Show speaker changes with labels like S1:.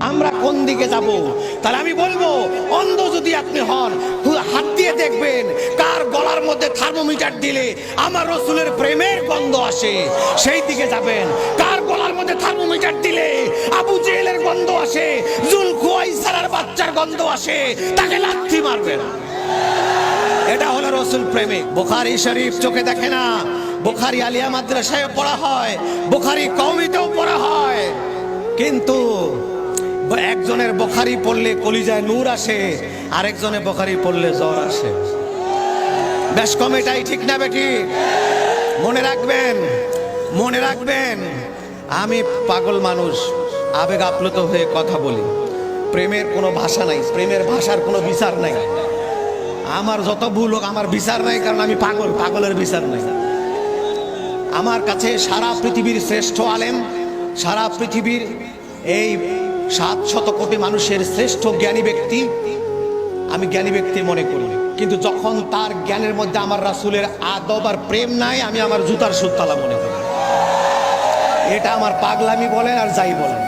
S1: আমরা কোন দিকে যাব? তাহলে আমি বলবো, অন্ধ যদি আপনি হন, হাত দিয়ে দেখবেন কার গলার মধ্যে থার্মোমিটার দিলে আমার রাসূলের প্রেমের গন্ধ আসে, সেই দিকে যাবেন। কার গলার মধ্যে থার্মোমিটার দিলে আবু জেহেলের গন্ধ আসে, জুলকুয়াইসারার বাচ্চার গন্ধ আসে, তাকে লাথি মারবেন। এটা হলো রাসূল প্রেমিক। বুখারী শরীফ চোখে দেখে না, বুখারী আলিয়া মাদ্রাসায় পড়া হয়, বুখারী কওমিতেও পড়া হয়, কিন্তু একজনের বুখারী পড়লে কলিজায় নূর আসে, আরেকজনের বুখারী পড়লে জ্বর আসে। বেশ কম, এটাই ঠিক না বেটি? মনে রাখবেন, মনে রাখবেন, আমি পাগল মানুষ, আবেগ আপ্লুত হয়ে কথা বলি। প্রেমের কোনো ভাষা নাই, প্রেমের ভাষার কোনো বিচার নাই। আমার যত ভুল হোক, আমার বিচার নাই, কারণ আমি পাগল, পাগলের বিচার নাই। আমার কাছে সারা পৃথিবীর শ্রেষ্ঠ আলেম, সারা পৃথিবীর এই 700 কোটি মানুষের শ্রেষ্ঠ জ্ঞানী ব্যক্তি, আমি জ্ঞানী ব্যক্তি মনে করি। কিন্তু যখন তার জ্ঞানের মধ্যে আমার রাসূলের আদব আর প্রেম নাই, আমি আমার জুতার সুতলা মনে করি। এটা আমার পাগলামি বলেন আর যাই বলেন।